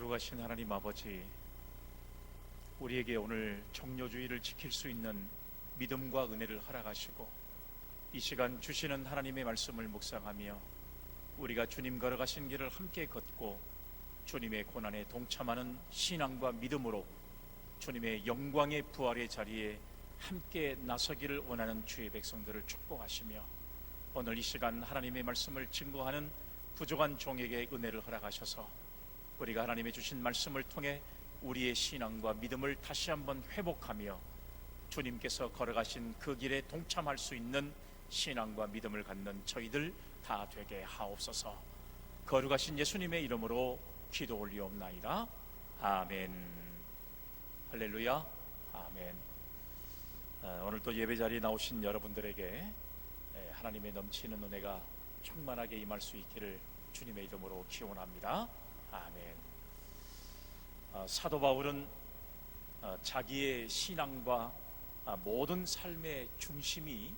거룩하신 하나님 아버지, 우리에게 오늘 정료주의를 지킬 수 있는 믿음과 은혜를 허락하시고 이 시간 주시는 하나님의 말씀을 묵상하며 우리가 주님 걸어가신 길을 함께 걷고 주님의 고난에 동참하는 신앙과 믿음으로 주님의 영광의 부활의 자리에 함께 나서기를 원하는 주의 백성들을 축복하시며, 오늘 이 시간 하나님의 말씀을 증거하는 부족한 종에게 은혜를 허락하셔서 우리가 하나님의 주신 말씀을 통해 우리의 신앙과 믿음을 다시 한번 회복하며 주님께서 걸어가신 그 길에 동참할 수 있는 신앙과 믿음을 갖는 저희들 다 되게 하옵소서. 거룩하신 예수님의 이름으로 기도 올리옵나이다. 아멘. 할렐루야. 아멘. 오늘 또 예배 자리에 나오신 여러분들에게 하나님의 넘치는 은혜가 충만하게 임할 수 있기를 주님의 이름으로 기원합니다. 아멘. 사도 바울은 자기의 신앙과 모든 삶의 중심이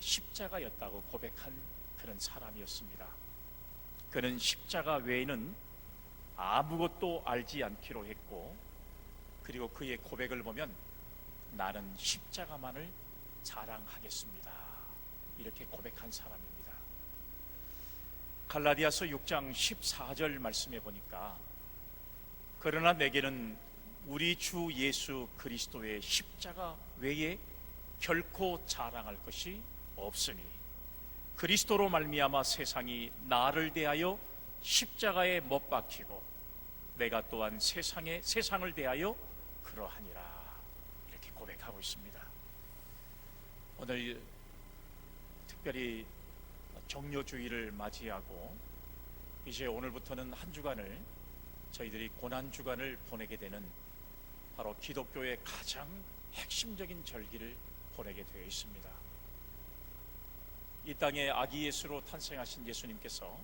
십자가였다고 고백한 그런 사람이었습니다. 그는 십자가 외에는 아무것도 알지 않기로 했고, 그리고 그의 고백을 보면 나는 십자가만을 자랑하겠습니다, 이렇게 고백한 사람입니다. 갈라디아서 6장 14절 말씀해 보니까, 그러나 내게는 우리 주 예수 그리스도의 십자가 외에 결코 자랑할 것이 없으니 그리스도로 말미암아 세상이 나를 대하여 십자가에 못 박히고 내가 또한 세상을 대하여 그러하니라, 이렇게 고백하고 있습니다. 오늘 특별히 정료주의를 맞이하고 이제 오늘부터는 한 주간을 저희들이 고난주간을 보내게 되는 바로 기독교의 가장 핵심적인 절기를 보내게 되어 있습니다. 이 땅에 아기 예수로 탄생하신 예수님께서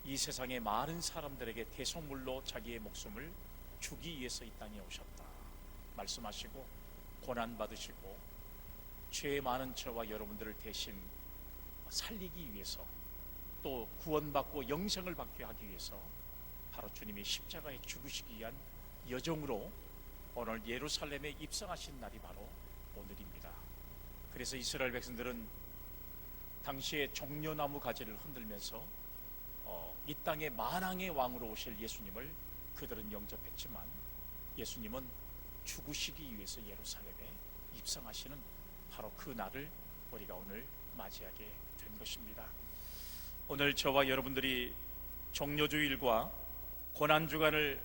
이 세상의 많은 사람들에게 대속물로 자기의 목숨을 주기 위해서 이 땅에 오셨다 말씀하시고, 고난받으시고 죄 많은 저와 여러분들을 대신 살리기 위해서, 또 구원받고 영생을 받게 하기 위해서 바로 주님이 십자가에 죽으시기 위한 여정으로 오늘 예루살렘에 입성하신 날이 바로 오늘입니다. 그래서 이스라엘 백성들은 당시에 종려나무 가지를 흔들면서 이 땅의 만왕의 왕으로 오실 예수님을 그들은 영접했지만, 예수님은 죽으시기 위해서 예루살렘에 입성하시는 바로 그 날을 우리가 오늘 맞이하게 된 것입니다. 오늘 저와 여러분들이 종료주일과 고난주간을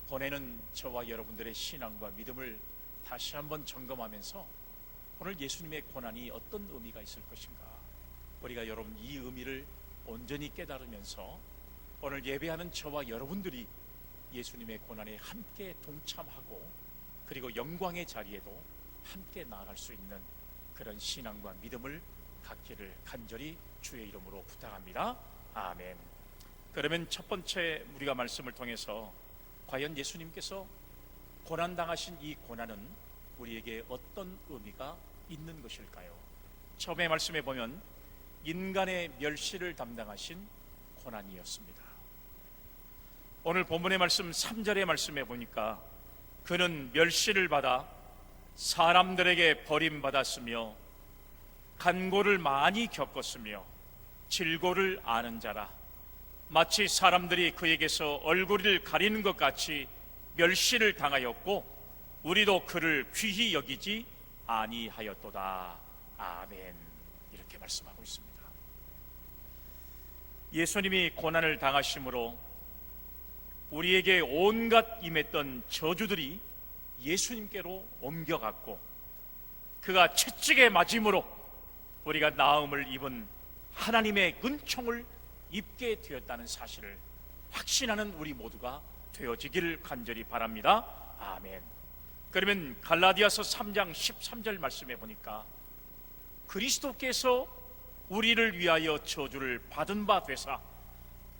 보내는 저와 여러분들의 신앙과 믿음을 다시 한번 점검하면서 오늘 예수님의 고난이 어떤 의미가 있을 것인가, 우리가 여러분 이 의미를 온전히 깨달으면서 오늘 예배하는 저와 여러분들이 예수님의 고난에 함께 동참하고 그리고 영광의 자리에도 함께 나아갈 수 있는 그런 신앙과 믿음을 갖기를 간절히 주의 이름으로 부탁합니다. 아멘. 그러면 첫 번째 우리가 말씀을 통해서 과연 예수님께서 고난당하신 이 고난은 우리에게 어떤 의미가 있는 것일까요? 처음에 말씀해 보면 인간의 멸시를 담당하신 고난이었습니다. 오늘 본문의 말씀 3절의 말씀해 보니까 그는 멸시를 받아 사람들에게 버림받았으며 간고를 많이 겪었으며 질고를 아는 자라, 마치 사람들이 그에게서 얼굴을 가리는 것 같이 멸시를 당하였고 우리도 그를 귀히 여기지 아니하였도다. 아멘. 이렇게 말씀하고 있습니다. 예수님이 고난을 당하심으로 우리에게 온갖 임했던 저주들이 예수님께로 옮겨갔고, 그가 채찍에 맞음으로 우리가 나음을 입은 하나님의 은총을 입게 되었다는 사실을 확신하는 우리 모두가 되어지기를 간절히 바랍니다. 아멘. 그러면 갈라디아서 3장 13절 말씀해 보니까 그리스도께서 우리를 위하여 저주를 받은 바 되사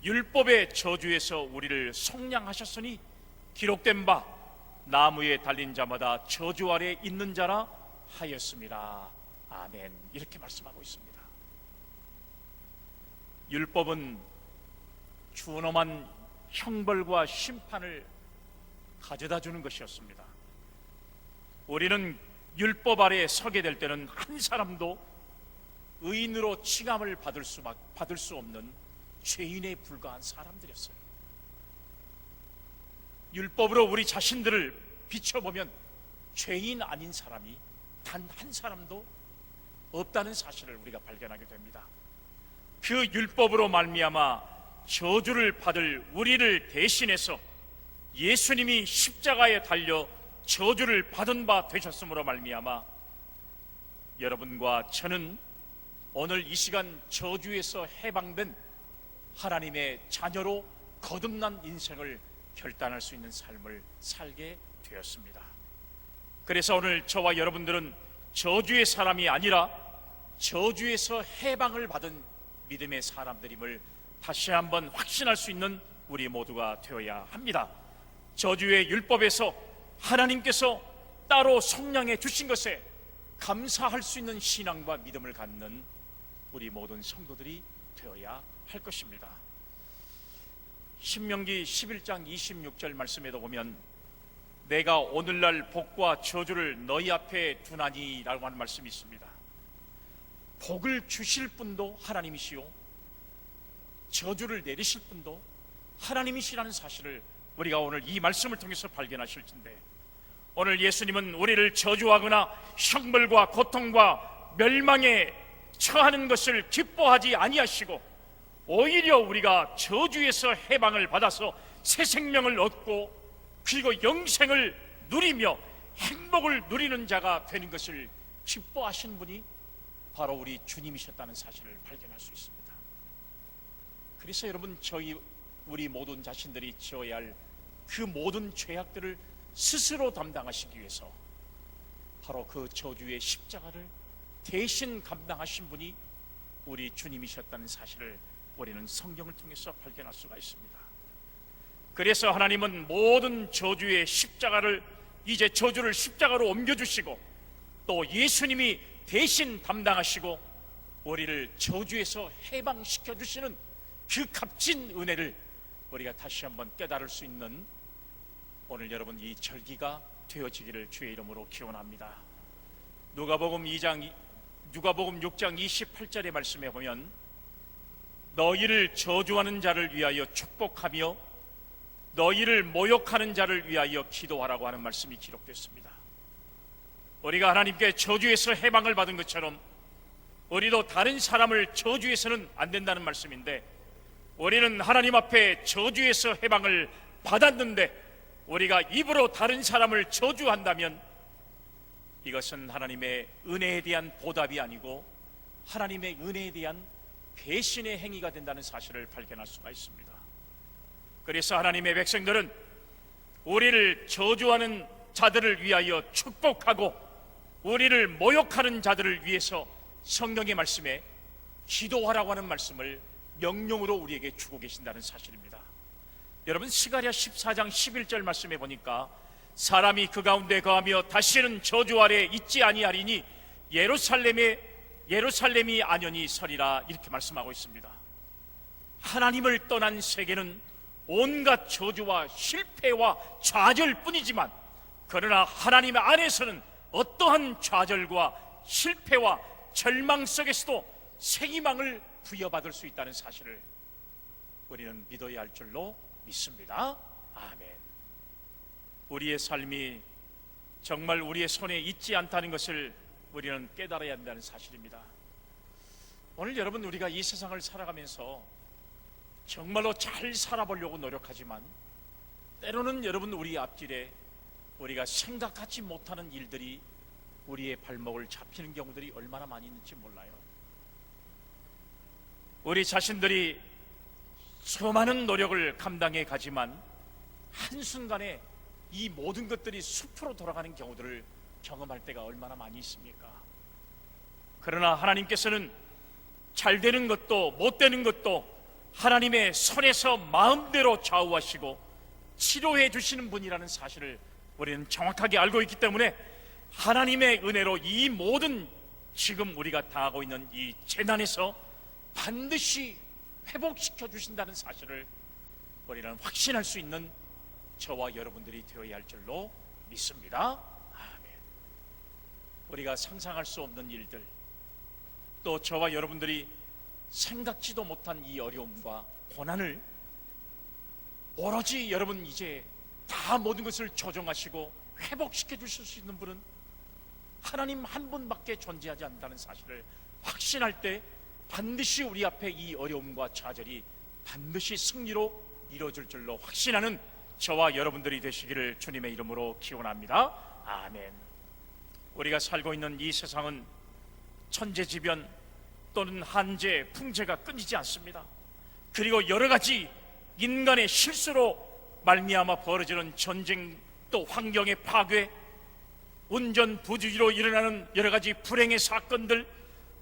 율법의 저주에서 우리를 속량하셨으니 기록된 바 나무에 달린 자마다 저주 아래 있는 자라 하였습니다. 아멘. 이렇게 말씀하고 있습니다. 율법은 준엄한 형벌과 심판을 가져다 주는 것이었습니다. 우리는 율법 아래에 서게 될 때는 한 사람도 의인으로 칭함을 받을 수 없는 죄인에 불과한 사람들이었어요. 율법으로 우리 자신들을 비춰보면 죄인 아닌 사람이 단 한 사람도 없다는 사실을 우리가 발견하게 됩니다. 그 율법으로 말미암아 저주를 받을 우리를 대신해서 예수님이 십자가에 달려 저주를 받은 바 되셨으므로 말미암아 여러분과 저는 오늘 이 시간 저주에서 해방된 하나님의 자녀로 거듭난 인생을 결단할 수 있는 삶을 살게 되었습니다. 그래서 오늘 저와 여러분들은 저주의 사람이 아니라 저주에서 해방을 받은 믿음의 사람들임을 다시 한번 확신할 수 있는 우리 모두가 되어야 합니다. 저주의 율법에서 하나님께서 따로 속량해 주신 것에 감사할 수 있는 신앙과 믿음을 갖는 우리 모든 성도들이 되어야 할 것입니다. 신명기 11장 26절 말씀에도 보면 내가 오늘날 복과 저주를 너희 앞에 두나니 라고 하는 말씀이 있습니다. 복을 주실 분도 하나님이시요 저주를 내리실 분도 하나님이시라는 사실을 우리가 오늘 이 말씀을 통해서 발견하실 텐데, 오늘 예수님은 우리를 저주하거나 형벌과 고통과 멸망에 처하는 것을 기뻐하지 아니하시고 오히려 우리가 저주에서 해방을 받아서 새 생명을 얻고 그리고 영생을 누리며 행복을 누리는 자가 되는 것을 기뻐하신 분이 바로 우리 주님이셨다는 사실을 발견할 수 있습니다. 그래서 여러분, 우리 모든 자신들이 지어야 할 그 모든 죄악들을 스스로 담당하시기 위해서 바로 그 저주의 십자가를 대신 감당하신 분이 우리 주님이셨다는 사실을 우리는 성경을 통해서 발견할 수가 있습니다. 그래서 하나님은 모든 저주의 십자가를 이제 저주를 십자가로 옮겨주시고 또 예수님이 대신 담당하시고 우리를 저주에서 해방시켜 주시는 그 값진 은혜를 우리가 다시 한번 깨달을 수 있는 오늘 여러분 이 절기가 되어지기를 주의 이름으로 기원합니다. 누가복음 6장 28절의 말씀에 보면 너희를 저주하는 자를 위하여 축복하며 너희를 모욕하는 자를 위하여 기도하라고 하는 말씀이 기록됐습니다. 우리가 하나님께 저주에서 해방을 받은 것처럼 우리도 다른 사람을 저주해서는 안 된다는 말씀인데, 우리는 하나님 앞에 저주에서 해방을 받았는데 우리가 입으로 다른 사람을 저주한다면 이것은 하나님의 은혜에 대한 보답이 아니고 하나님의 은혜에 대한 배신의 행위가 된다는 사실을 발견할 수가 있습니다. 그래서 하나님의 백성들은 우리를 저주하는 자들을 위하여 축복하고 우리를 모욕하는 자들을 위해서 성경의 말씀에 기도하라고 하는 말씀을 명령으로 우리에게 주고 계신다는 사실입니다. 여러분, 스가랴 14장 11절 말씀에 보니까 사람이 그 가운데 거하며 다시는 저주 아래 있지 아니하리니 예루살렘이 안연히 서리라, 이렇게 말씀하고 있습니다. 하나님을 떠난 세계는 온갖 저주와 실패와 좌절 뿐이지만, 그러나 하나님 안에서는 어떠한 좌절과 실패와 절망 속에서도 새 희망을 부여받을 수 있다는 사실을 우리는 믿어야 할 줄로 믿습니다. 아멘. 우리의 삶이 정말 우리의 손에 있지 않다는 것을 우리는 깨달아야 한다는 사실입니다. 오늘 여러분, 우리가 이 세상을 살아가면서 정말로 잘 살아보려고 노력하지만 때로는 여러분, 우리 앞길에 우리가 생각하지 못하는 일들이 우리의 발목을 잡히는 경우들이 얼마나 많이 있는지 몰라요. 우리 자신들이 수많은 노력을 감당해 가지만 한순간에 이 모든 것들이 숲으로 돌아가는 경우들을 경험할 때가 얼마나 많이 있습니까? 그러나 하나님께서는 잘 되는 것도 못 되는 것도 하나님의 손에서 마음대로 좌우하시고 치료해 주시는 분이라는 사실을 우리는 정확하게 알고 있기 때문에 하나님의 은혜로 이 모든 지금 우리가 당하고 있는 이 재난에서 반드시 회복시켜 주신다는 사실을 우리는 확신할 수 있는 저와 여러분들이 되어야 할 줄로 믿습니다. 아멘. 우리가 상상할 수 없는 일들, 또 저와 여러분들이 생각지도 못한 이 어려움과 고난을 오로지 여러분 이제 다 모든 것을 조정하시고 회복시켜 주실 수 있는 분은 하나님 한 분밖에 존재하지 않는다는 사실을 확신할 때 반드시 우리 앞에 이 어려움과 좌절이 반드시 승리로 이루어질 줄로 확신하는 저와 여러분들이 되시기를 주님의 이름으로 기원합니다. 아멘. 우리가 살고 있는 이 세상은 천재지변 또는 한재, 풍재가 끊이지 않습니다. 그리고 여러 가지 인간의 실수로 말미암아 벌어지는 전쟁, 또 환경의 파괴, 운전 부주의로 일어나는 여러 가지 불행의 사건들,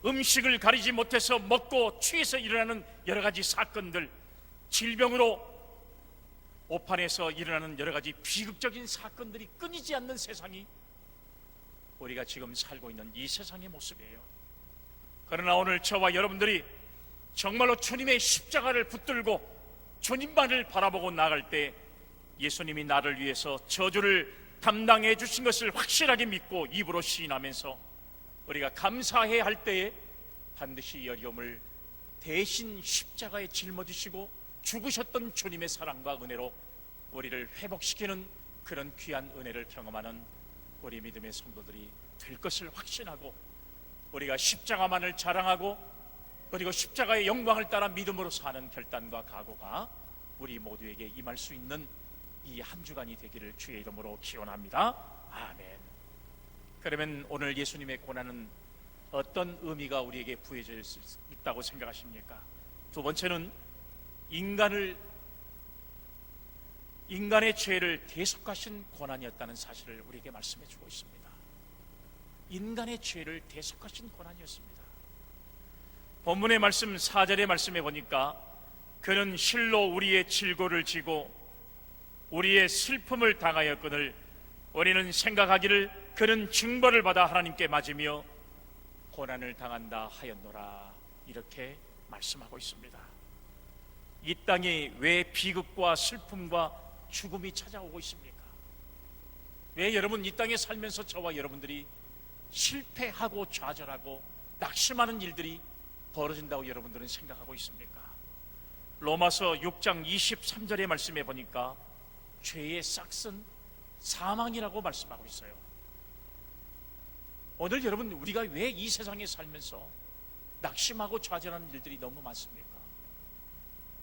음식을 가리지 못해서 먹고 취해서 일어나는 여러 가지 사건들, 질병으로 오판에서 일어나는 여러 가지 비극적인 사건들이 끊이지 않는 세상이 우리가 지금 살고 있는 이 세상의 모습이에요. 그러나 오늘 저와 여러분들이 정말로 주님의 십자가를 붙들고 주님만을 바라보고 나갈 때 예수님이 나를 위해서 저주를 담당해 주신 것을 확실하게 믿고 입으로 시인하면서 우리가 감사해야 할 때에 반드시 이 어려움을 대신 십자가에 짊어지시고 죽으셨던 주님의 사랑과 은혜로 우리를 회복시키는 그런 귀한 은혜를 경험하는 우리 믿음의 성도들이 될 것을 확신하고 우리가 십자가만을 자랑하고 그리고 십자가의 영광을 따라 믿음으로 사는 결단과 각오가 우리 모두에게 임할 수 있는 이 한 주간이 되기를 주의 이름으로 기원합니다. 아멘. 그러면 오늘 예수님의 고난은 어떤 의미가 우리에게 부여질 수 있다고 생각하십니까? 두 번째는 인간의 죄를 대속하신 고난이었다는 사실을 우리에게 말씀해 주고 있습니다. 인간의 죄를 대속하신 고난이었습니다. 본문의 말씀 4절의 말씀에 보니까 그는 실로 우리의 질고를 지고 우리의 슬픔을 당하였거늘 우리는 생각하기를 그는 징벌을 받아 하나님께 맞으며 고난을 당한다 하였노라, 이렇게 말씀하고 있습니다. 이 땅에 왜 비극과 슬픔과 죽음이 찾아오고 있습니까? 왜 여러분 이 땅에 살면서 저와 여러분들이 실패하고 좌절하고 낙심하는 일들이 벌어진다고 여러분들은 생각하고 있습니까? 로마서 6장 23절의 말씀에 보니까 죄의 싹은 사망이라고 말씀하고 있어요. 오늘 여러분 우리가 왜 이 세상에 살면서 낙심하고 좌절하는 일들이 너무 많습니까?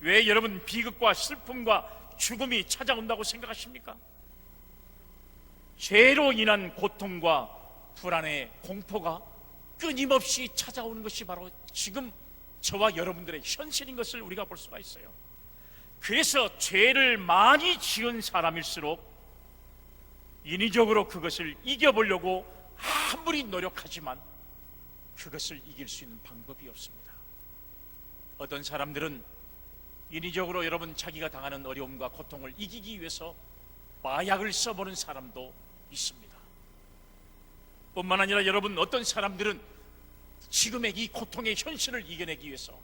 왜 여러분 비극과 슬픔과 죽음이 찾아온다고 생각하십니까? 죄로 인한 고통과 불안의 공포가 끊임없이 찾아오는 것이 바로 지금 저와 여러분들의 현실인 것을 우리가 볼 수가 있어요. 그래서 죄를 많이 지은 사람일수록 인위적으로 그것을 이겨보려고 아무리 노력하지만 그것을 이길 수 있는 방법이 없습니다. 어떤 사람들은 인위적으로 여러분 자기가 당하는 어려움과 고통을 이기기 위해서 마약을 써보는 사람도 있습니다. 뿐만 아니라 여러분 어떤 사람들은 지금의 이 고통의 현실을 이겨내기 위해서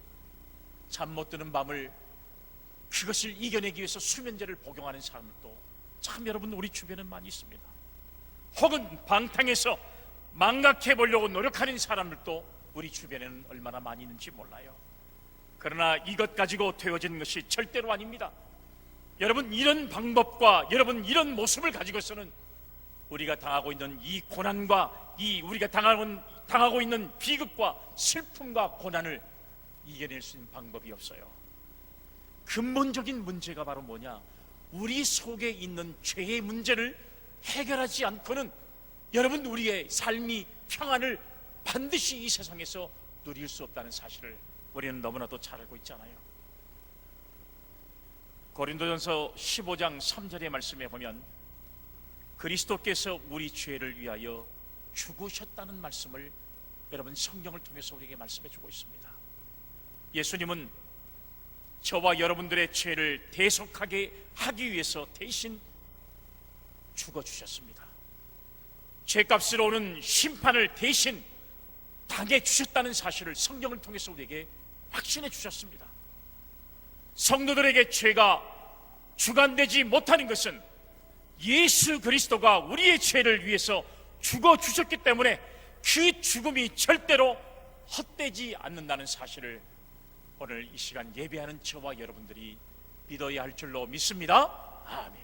잠 못 드는 밤을 그것을 이겨내기 위해서 수면제를 복용하는 사람들도 참 여러분 우리 주변에 많이 있습니다. 혹은 방탕해서 망각해 보려고 노력하는 사람들도 우리 주변에는 얼마나 많이 있는지 몰라요. 그러나 이것 가지고 되어진 것이 절대로 아닙니다. 여러분 이런 방법과 여러분 이런 모습을 가지고서는 우리가 당하고 있는 이 고난과 이 우리가 당하고 있는 비극과 슬픔과 고난을 이겨낼 수 있는 방법이 없어요. 근본적인 문제가 바로 뭐냐? 우리 속에 있는 죄의 문제를 해결하지 않고는 여러분 우리의 삶이 평안을 반드시 이 세상에서 누릴 수 없다는 사실을 우리는 너무나도 잘 알고 있잖아요. 고린도전서 15장 3절의 말씀에 보면 그리스도께서 우리 죄를 위하여 죽으셨다는 말씀을 여러분 성경을 통해서 우리에게 말씀해 주고 있습니다. 예수님은 저와 여러분들의 죄를 대속하게 하기 위해서 대신 죽어주셨습니다. 죄값으로 오는 심판을 대신 당해주셨다는 사실을 성경을 통해서 우리에게 확신해 주셨습니다. 성도들에게 죄가 주관되지 못하는 것은 예수 그리스도가 우리의 죄를 위해서 죽어 주셨기 때문에 그 죽음이 절대로 헛되지 않는다는 사실을 오늘 이 시간 예배하는 저와 여러분들이 믿어야 할 줄로 믿습니다. 아멘.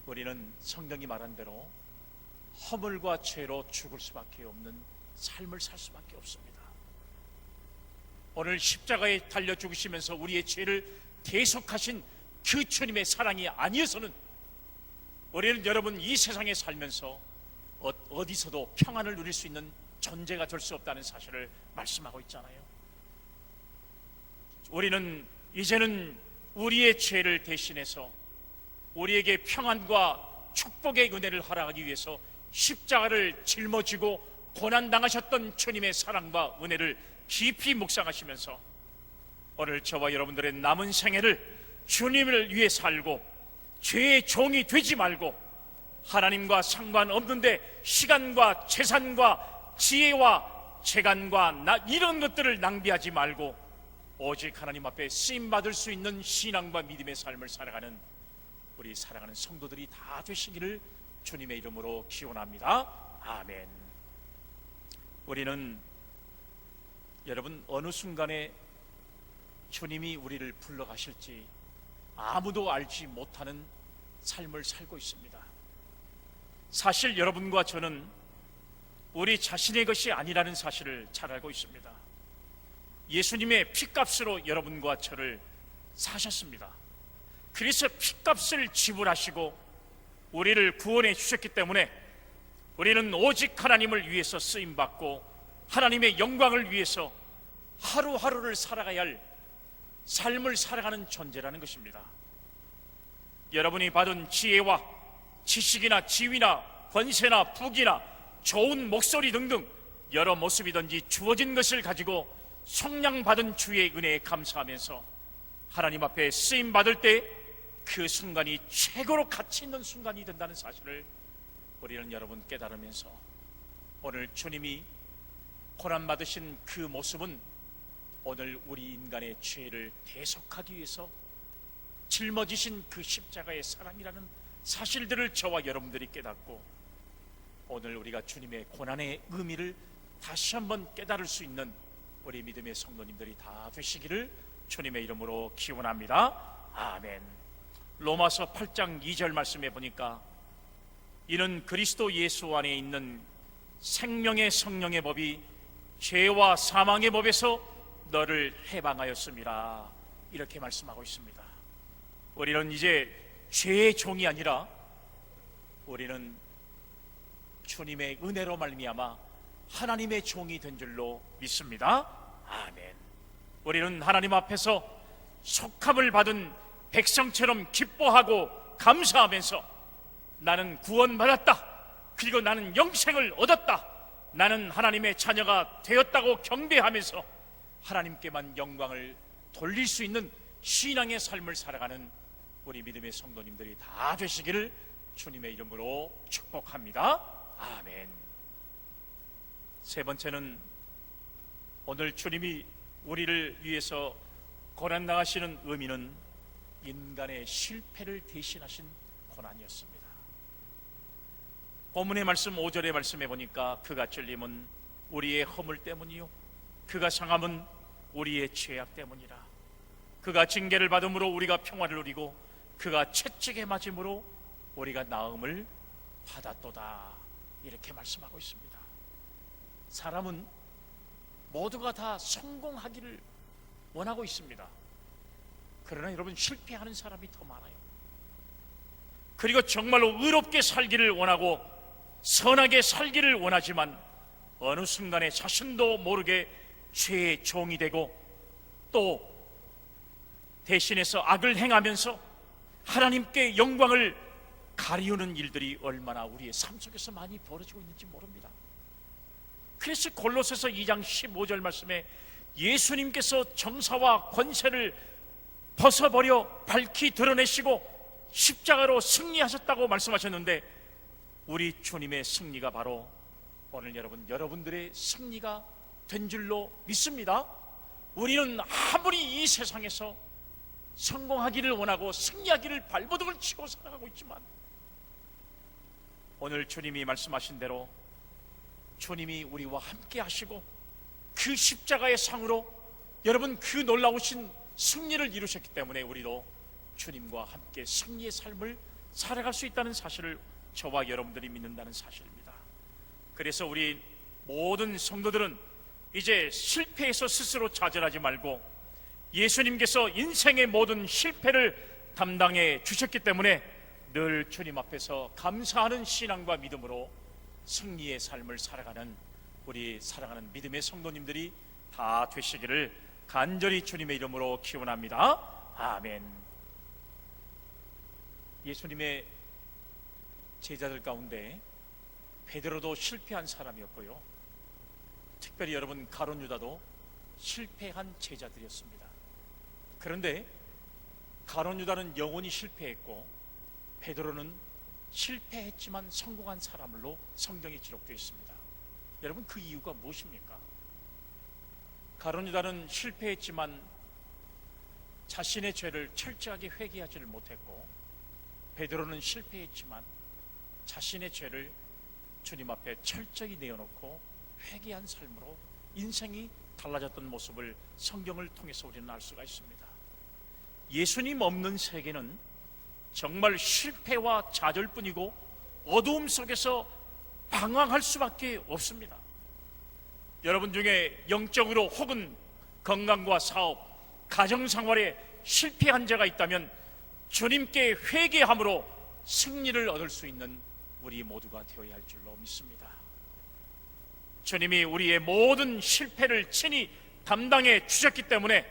우리는 성경이 말한 대로 허물과 죄로 죽을 수밖에 없는 삶을 살 수밖에 없습니다. 오늘 십자가에 달려 죽으시면서 우리의 죄를 대속하신 그 주님의 사랑이 아니어서는 우리는 여러분 이 세상에 살면서 어디서도 평안을 누릴 수 있는 존재가 될 수 없다는 사실을 말씀하고 있잖아요. 우리는 이제는 우리의 죄를 대신해서 우리에게 평안과 축복의 은혜를 허락하기 위해서 십자가를 짊어지고 고난당하셨던 주님의 사랑과 은혜를 깊이 묵상하시면서 오늘 저와 여러분들의 남은 생애를 주님을 위해 살고 죄의 종이 되지 말고 하나님과 상관없는데 시간과 재산과 지혜와 재간과 이런 것들을 낭비하지 말고 오직 하나님 앞에 쓰임받을 수 있는 신앙과 믿음의 삶을 살아가는 우리 사랑하는 성도들이 다 되시기를 주님의 이름으로 기원합니다. 아멘. 우리는 여러분 어느 순간에 주님이 우리를 불러가실지 아무도 알지 못하는 삶을 살고 있습니다. 사실 여러분과 저는 우리 자신의 것이 아니라는 사실을 잘 알고 있습니다. 예수님의 핏값으로 여러분과 저를 사셨습니다. 그래서 핏값을 지불하시고 우리를 구원해 주셨기 때문에 우리는 오직 하나님을 위해서 쓰임받고 하나님의 영광을 위해서 하루하루를 살아가야 할 삶을 살아가는 존재라는 것입니다. 여러분이 받은 지혜와 지식이나 지위나 권세나 부귀나 좋은 목소리 등등 여러 모습이든지 주어진 것을 가지고 속량받은 주의 은혜에 감사하면서 하나님 앞에 쓰임받을 때 그 순간이 최고로 가치 있는 순간이 된다는 사실을 우리는 여러분 깨달으면서 오늘 주님이 고난받으신 그 모습은 오늘 우리 인간의 죄를 대속하기 위해서 짊어지신 그 십자가의 사랑이라는 사실들을 저와 여러분들이 깨닫고 오늘 우리가 주님의 고난의 의미를 다시 한번 깨달을 수 있는 우리 믿음의 성도님들이 다 되시기를 주님의 이름으로 기원합니다. 아멘. 로마서 8장 2절 말씀해 보니까 이는 그리스도 예수 안에 있는 생명의 성령의 법이 죄와 사망의 법에서 너를 해방하였음이라 이렇게 말씀하고 있습니다. 우리는 이제 죄의 종이 아니라 우리는 주님의 은혜로 말미암아 하나님의 종이 된 줄로 믿습니다. 아멘. 우리는 하나님 앞에서 속함을 받은 백성처럼 기뻐하고 감사하면서 나는 구원받았다, 그리고 나는 영생을 얻었다, 나는 하나님의 자녀가 되었다고 경배하면서 하나님께만 영광을 돌릴 수 있는 신앙의 삶을 살아가는 우리 믿음의 성도님들이 다 되시기를 주님의 이름으로 축복합니다. 아멘. 세 번째는 오늘 주님이 우리를 위해서 고난당하시는 의미는 인간의 실패를 대신하신 고난이었습니다. 본문의 말씀 5절의 말씀에 보니까 그가 찔림은 우리의 허물 때문이요 그가 상함은 우리의 죄악 때문이라. 그가 징계를 받음으로 우리가 평화를 누리고 그가 채찍에 맞음으로 우리가 나음을 받았도다 이렇게 말씀하고 있습니다. 사람은 모두가 다 성공하기를 원하고 있습니다. 그러나 여러분 실패하는 사람이 더 많아요. 그리고 정말로 의롭게 살기를 원하고 선하게 살기를 원하지만 어느 순간에 자신도 모르게 죄의 종이 되고 또 대신해서 악을 행하면서 하나님께 영광을 가리우는 일들이 얼마나 우리의 삶 속에서 많이 벌어지고 있는지 모릅니다. 그래서 골로새서 2장 15절 말씀에 예수님께서 정사와 권세를 벗어버려 밝히 드러내시고 십자가로 승리하셨다고 말씀하셨는데 우리 주님의 승리가 바로 오늘 여러분들의 승리가 된 줄로 믿습니다. 우리는 아무리 이 세상에서 성공하기를 원하고 승리하기를 발버둥을 치고 살아가고 있지만, 오늘 주님이 말씀하신 대로 주님이 우리와 함께 하시고 그 십자가의 상으로 여러분 그 놀라우신 승리를 이루셨기 때문에 우리도 주님과 함께 승리의 삶을 살아갈 수 있다는 사실을 저와 여러분들이 믿는다는 사실입니다. 그래서 우리 모든 성도들은 이제 실패에서 스스로 좌절하지 말고 예수님께서 인생의 모든 실패를 담당해 주셨기 때문에 늘 주님 앞에서 감사하는 신앙과 믿음으로 승리의 삶을 살아가는 우리 사랑하는 믿음의 성도님들이 다 되시기를 간절히 주님의 이름으로 기원합니다. 아멘. 예수님의 제자들 가운데 베드로도 실패한 사람이었고요, 특별히 여러분 가룟 유다도 실패한 제자들이었습니다. 그런데 가룟 유다는 영원히 실패했고 베드로는 실패했지만 성공한 사람으로 성경에 기록되어 있습니다. 여러분 그 이유가 무엇입니까? 가룟 유다는 실패했지만 자신의 죄를 철저하게 회개하지를 못했고, 베드로는 실패했지만 자신의 죄를 주님 앞에 철저히 내어놓고 회개한 삶으로 인생이 달라졌던 모습을 성경을 통해서 우리는 알 수가 있습니다. 예수님 없는 세계는 정말 실패와 좌절뿐이고 어두움 속에서 방황할 수밖에 없습니다. 여러분 중에 영적으로 혹은 건강과 사업, 가정생활에 실패한 자가 있다면 주님께 회개함으로 승리를 얻을 수 있는 우리 모두가 되어야 할 줄로 믿습니다. 주님이 우리의 모든 실패를 친히 담당해 주셨기 때문에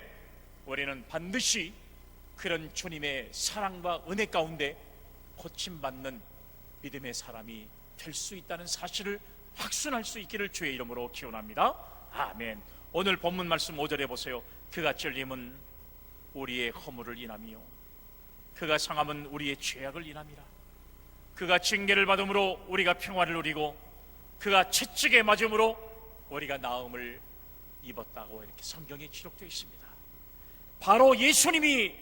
우리는 반드시 그런 주님의 사랑과 은혜 가운데 고침받는 믿음의 사람이 될 수 있다는 사실을 확신할 수 있기를 주의 이름으로 기원합니다. 아멘. 오늘 본문 말씀 5절에 보세요. 그가 찔림은 우리의 허물을 인하며 그가 상함은 우리의 죄악을 인함이라. 그가 징계를 받음으로 우리가 평화를 누리고 그가 채찍에 맞음으로 우리가 나음을 입었다고 이렇게 성경에 기록되어 있습니다. 바로 예수님이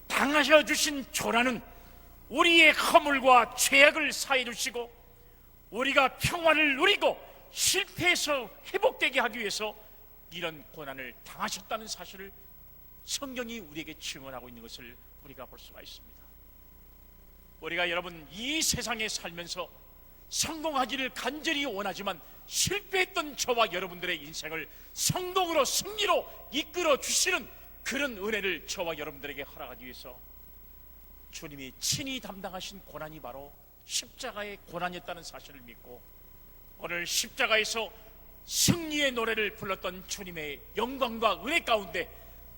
당하셔 주신 조라는 우리의 허물과 죄악을 사해 주시고 우리가 평화를 누리고 실패해서 회복되게 하기 위해서 이런 고난을 당하셨다는 사실을 성경이 우리에게 증언하고 있는 것을 우리가 볼 수가 있습니다. 우리가 여러분 이 세상에 살면서 성공하기를 간절히 원하지만 실패했던 저와 여러분들의 인생을 성공으로 승리로 이끌어 주시는 그런 은혜를 저와 여러분들에게 허락하기 위해서 주님이 친히 담당하신 고난이 바로 십자가의 고난이었다는 사실을 믿고 오늘 십자가에서 승리의 노래를 불렀던 주님의 영광과 은혜 가운데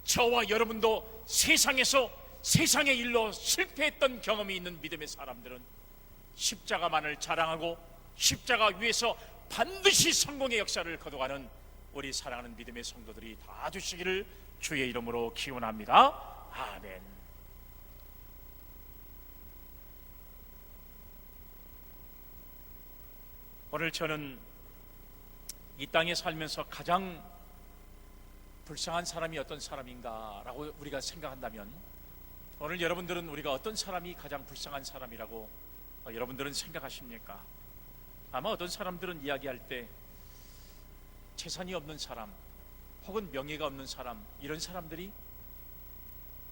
저와 여러분도 세상에서 세상의 일로 실패했던 경험이 있는 믿음의 사람들은 십자가만을 자랑하고 십자가 위에서 반드시 성공의 역사를 거둬가는 우리 사랑하는 믿음의 성도들이 다 되시기를 주의 이름으로 기원합니다. 아멘. 오늘 저는 이 땅에 살면서 가장 불쌍한 사람이 어떤 사람인가 라고 우리가 생각한다면 오늘 여러분들은 우리가 어떤 사람이 가장 불쌍한 사람이라고 여러분들은 생각하십니까? 아마 어떤 사람들은 이야기할 때 재산이 없는 사람 혹은 명예가 없는 사람, 이런 사람들이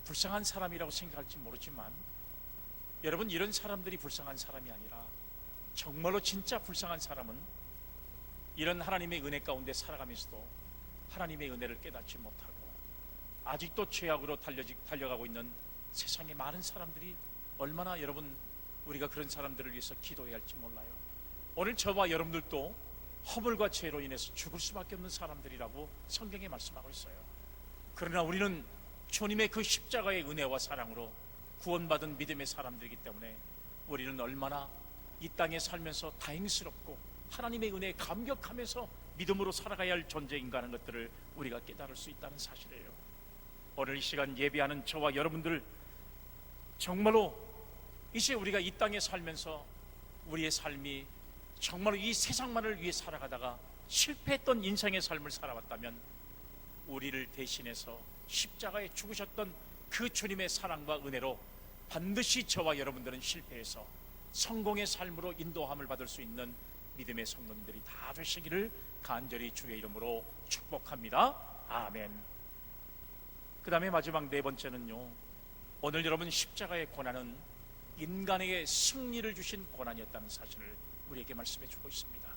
불쌍한 사람이라고 생각할지 모르지만 여러분, 이런 사람들이 불쌍한 사람이 아니라 정말로 진짜 불쌍한 사람은 이런 하나님의 은혜 가운데 살아가면서도 하나님의 은혜를 깨닫지 못하고 아직도 죄악으로 달려가고 있는 세상의 많은 사람들이 얼마나 여러분 우리가 그런 사람들을 위해서 기도해야 할지 몰라요. 오늘 저와 여러분들도 허물과 죄로 인해서 죽을 수밖에 없는 사람들이라고 성경에 말씀하고 있어요. 그러나 우리는 주님의 그 십자가의 은혜와 사랑으로 구원받은 믿음의 사람들이기 때문에 우리는 얼마나 이 땅에 살면서 다행스럽고 하나님의 은혜에 감격하면서 믿음으로 살아가야 할 존재인가 하는 것들을 우리가 깨달을 수 있다는 사실이에요. 오늘 이 시간 예배하는 저와 여러분들, 정말로 이제 우리가 이 땅에 살면서 우리의 삶이 정말로 이 세상만을 위해 살아가다가 실패했던 인생의 삶을 살아왔다면 우리를 대신해서 십자가에 죽으셨던 그 주님의 사랑과 은혜로 반드시 저와 여러분들은 실패해서 성공의 삶으로 인도함을 받을 수 있는 믿음의 성도님들이 다 되시기를 간절히 주의 이름으로 축복합니다. 아멘. 그 다음에 마지막 네 번째는요, 오늘 여러분 십자가의 고난은 인간에게 승리를 주신 고난이었다는 사실을 우리에게 말씀해 주고 있습니다.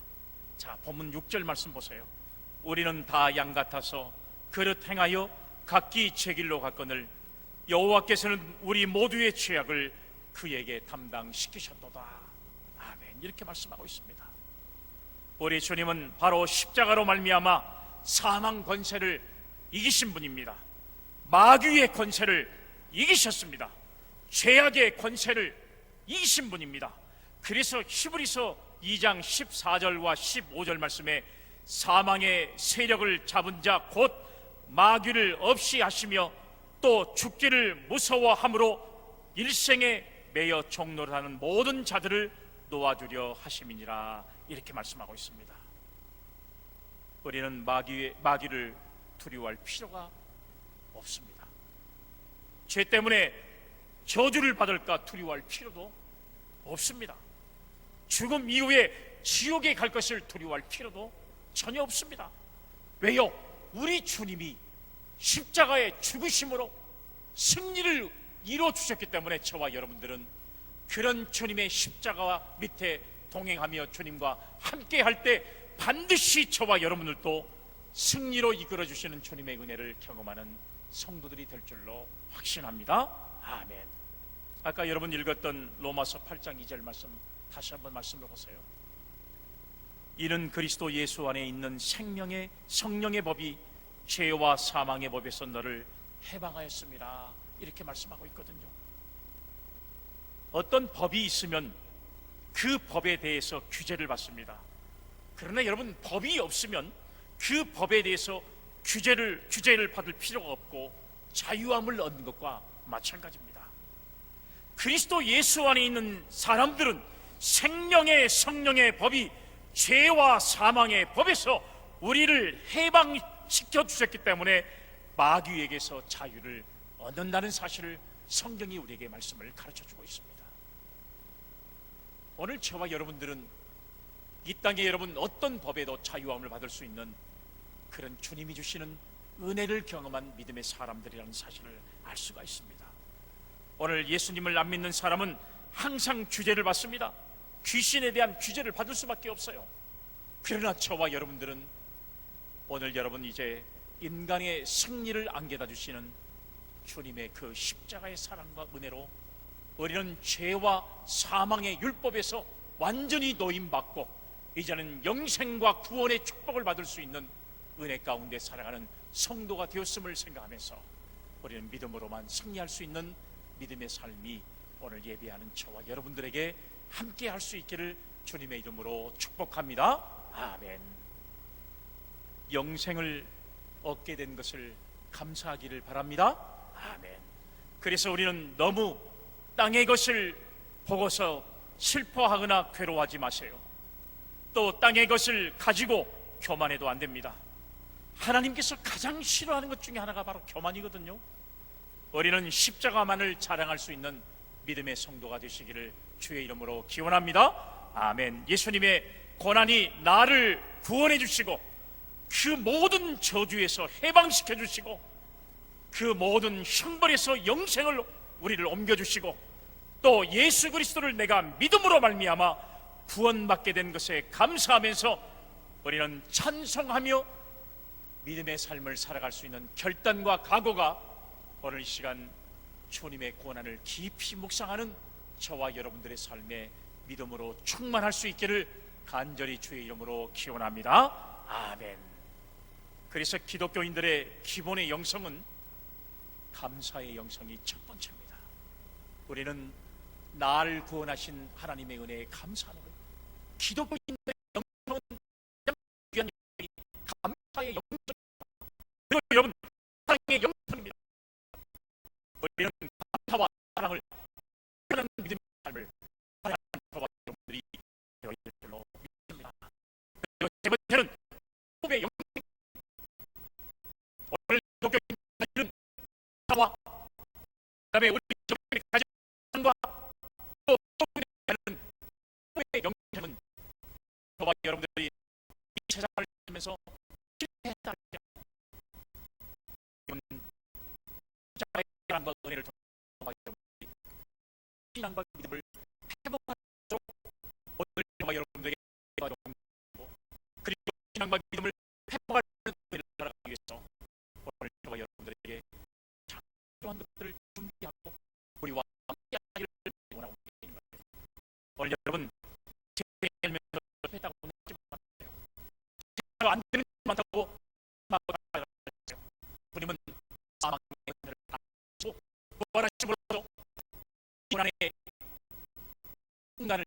자, 본문 6절 말씀 보세요. 우리는 다 양 같아서 그릇 행하여 각기 제 길로 갔거늘 여호와께서는 우리 모두의 죄악을 그에게 담당시키셨도다. 아멘. 이렇게 말씀하고 있습니다. 우리 주님은 바로 십자가로 말미암아 사망 권세를 이기신 분입니다. 마귀의 권세를 이기셨습니다. 죄악의 권세를 이기신 분입니다. 그래서 히브리서 2장 14절과 15절 말씀에 사망의 세력을 잡은 자 곧 마귀를 없이 하시며 또 죽기를 무서워함으로 일생에 매여 종노릇하는 모든 자들을 놓아주려 하심이니라. 이렇게 말씀하고 있습니다. 우리는 마귀를 두려워할 필요가 없습니다. 죄 때문에 저주를 받을까 두려워할 필요도 없습니다. 죽음 이후에 지옥에 갈 것을 두려워할 필요도 전혀 없습니다. 왜요? 우리 주님이 십자가의 죽으심으로 승리를 이루어 주셨기 때문에 저와 여러분들은 그런 주님의 십자가와 밑에 동행하며 주님과 함께 할 때 반드시 저와 여러분들도 승리로 이끌어 주시는 주님의 은혜를 경험하는 성도들이 될 줄로 확신합니다. 아멘. 아까 여러분 읽었던 로마서 8장 2절 말씀 다시 한번 말씀해 보세요. 이는 그리스도 예수 안에 있는 생명의 성령의 법이 죄와 사망의 법에서 너를 해방하였습니다. 이렇게 말씀하고 있거든요. 어떤 법이 있으면 그 법에 대해서 규제를 받습니다. 그러나 여러분, 법이 없으면 그 법에 대해서 규제를 받을 필요가 없고 자유함을 얻는 것과 마찬가지입니다. 그리스도 예수 안에 있는 사람들은 생명의 성령의 법이 죄와 사망의 법에서 우리를 해방시켜 주셨기 때문에 마귀에게서 자유를 얻는다는 사실을 성경이 우리에게 말씀을 가르쳐 주고 있습니다. 오늘 저와 여러분들은 이 땅에 여러분 어떤 법에도 자유함을 받을 수 있는 그런 주님이 주시는 은혜를 경험한 믿음의 사람들이라는 사실을 알 수가 있습니다. 오늘 예수님을 안 믿는 사람은 항상 규제를 받습니다. 귀신에 대한 규제를 받을 수밖에 없어요. 그러나 저와 여러분들은 오늘 여러분 이제 인간의 승리를 안겨다 주시는 주님의 그 십자가의 사랑과 은혜로 우리는 죄와 사망의 율법에서 완전히 노임받고 이제는 영생과 구원의 축복을 받을 수 있는 은혜 가운데 살아가는 성도가 되었음을 생각하면서 우리는 믿음으로만 승리할 수 있는 믿음의 삶이 오늘 예배하는 저와 여러분들에게 함께 할 수 있기를 주님의 이름으로 축복합니다. 아멘. 영생을 얻게 된 것을 감사하기를 바랍니다. 아멘. 그래서 우리는 너무 땅의 것을 보고서 슬퍼하거나 괴로워하지 마세요. 또 땅의 것을 가지고 교만해도 안 됩니다. 하나님께서 가장 싫어하는 것 중에 하나가 바로 교만이거든요. 우리는 십자가만을 자랑할 수 있는 믿음의 성도가 되시기를 주의 이름으로 기원합니다. 아멘. 예수님의 고난이 나를 구원해 주시고 그 모든 저주에서 해방시켜 주시고 그 모든 형벌에서 영생을 우리를 옮겨주시고 또 예수 그리스도를 내가 믿음으로 말미암아 구원받게 된 것에 감사하면서 우리는 찬송하며 믿음의 삶을 살아갈 수 있는 결단과 각오가 오늘 이 시간 주님의 고난을 깊이 묵상하는 저와 여러분들의 삶에 믿음으로 충만할 수 있기를 간절히 주의 이름으로 기원합니다. 아멘. 그래서 기독교인들의 기본의 영성은 감사의 영성이 첫 번째입니다. 우리는 나를 구원하신 하나님의 은혜에 감사하는 거예요. 기독교인들의 영성은 가장 귀한 감사의 영성입니다. 그리고 여러분, 사랑의 영성입니다. 우리는 감사와 사랑을 하는 믿음의 삶을 살아가는 저와 여러분들이 되어야 될 줄로 믿습니다. 그리고 세 번째는 호흡의 영성. 오늘 기독교인들은 감사와 그다음에 우리 정권이 가진 것과 또 하는 후의 영향은 저와 여러분들이 이 세상을 살면서 실패했다. 이건 자의 사랑과 은혜를 통해 저와 여러분들이 신앙과 믿음을 회복하도록 오늘 저와 여러분들에게 도와주고, 그리고 신앙과 믿음을 회복할 은혜를 따라가기 위해서 오늘 저와 여러분들에게 그러한 것들을 준비하고 우리와 함께 하기를 원하고 있습니다. 오늘 여러분 세상을 했다고 하지 마세요. 안 되는 것 많다고 말하지 마세요. 주님은 사망의 은혜를 받으시고 부활하심으로써 인간의 인간을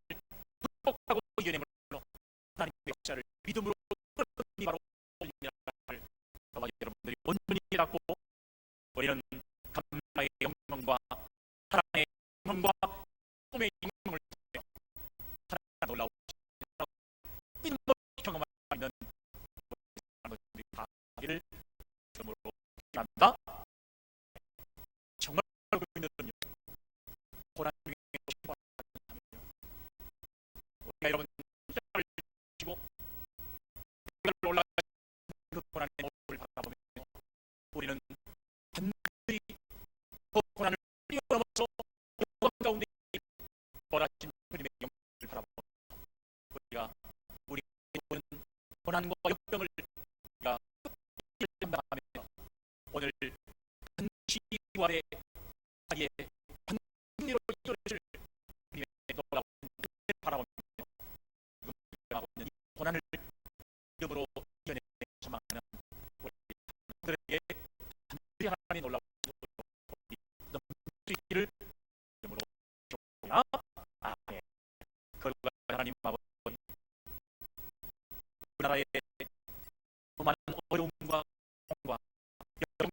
극복하고 이겨내므로 하나님의 역사를 믿음으로 끌어들이 바로 올림이라는 저와 여러분들이 온전히 깨닫고 우리는 감사의 영광과 사랑의 영광과 꿈의 영광을 통하여 하나님의 놀라운 믿음으로 경험하는 사람들이 다 하기를 주님으로 기도합니다. 정말 알고 있는 고난 중에 우리가 여러분 시작을 주시고 올라가신 그 고난의 모습을 바라보며 우리는 반드시 그 고난을 뛰어넘어서 영광 가운데 원하신 주님의 영광을 바라보며 우리가 우리 모든 고난과 역병을 우리가 감당하며 오늘 반드시 부활의 자리에 반드시로 이끌어줄 주님의 놀라운 은혜를 바라보며 하고 있는 이 고난을 믿음으로 이겨내 소망하는 우리 사람들에게 반드시 하나님의 놀라운 넘치기를 믿음으로 축복합니다. 아멘. 거룩한 하나님 아버지, 우리나라의 많은 어려움과 고통과 역경을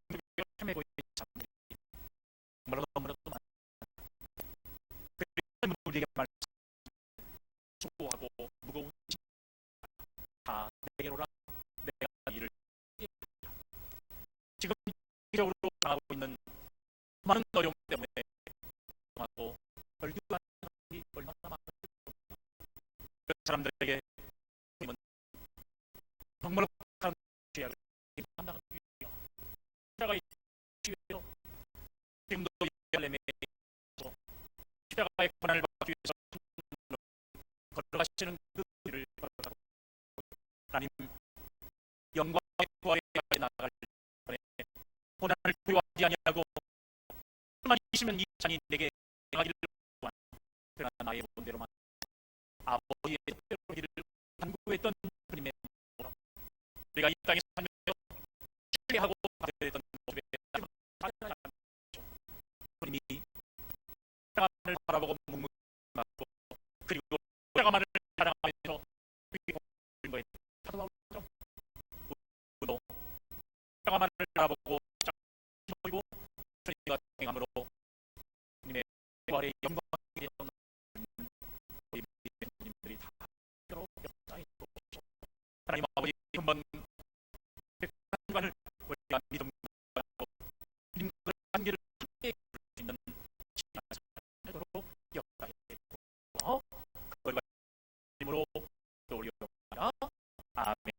헤매고 있는 사람들이 정말로 너무나도 많습니다. 그래서 우리에게 말씀 수고하고 무거운 짐 다 내게로 오라. 내가 이를 지금 기적으로 당하고 있는 많은 어려움 때문에 하고 벌교하는 사람이 얼마나 많은지 그 사람들에게 주님은 정말로 큰 죄악을 감당하기 위하여 십자가의 지위로 지금도 예루살렘에서 십자가의 고난을 받기 위해서 걸어가시는 그 길을 걸어가고 하나님 영광의 부활에 나아갈 전에 고난을 두려워하지 아니하고 그만 있으면 이 잔이 내게 행하기를 원하노라. 그러나 나의 본대로만 아버지의 뜻대로 이를 간구했던 주님의 모습으로 우리가 이 땅에 살면서 신뢰하고 받아들였던 모습에 따르지 않죠. 주님이 십자가만을 바라보고 묵묵하고 그리고 십자가만을 자랑하면서 우리도 십자가만을 바라보고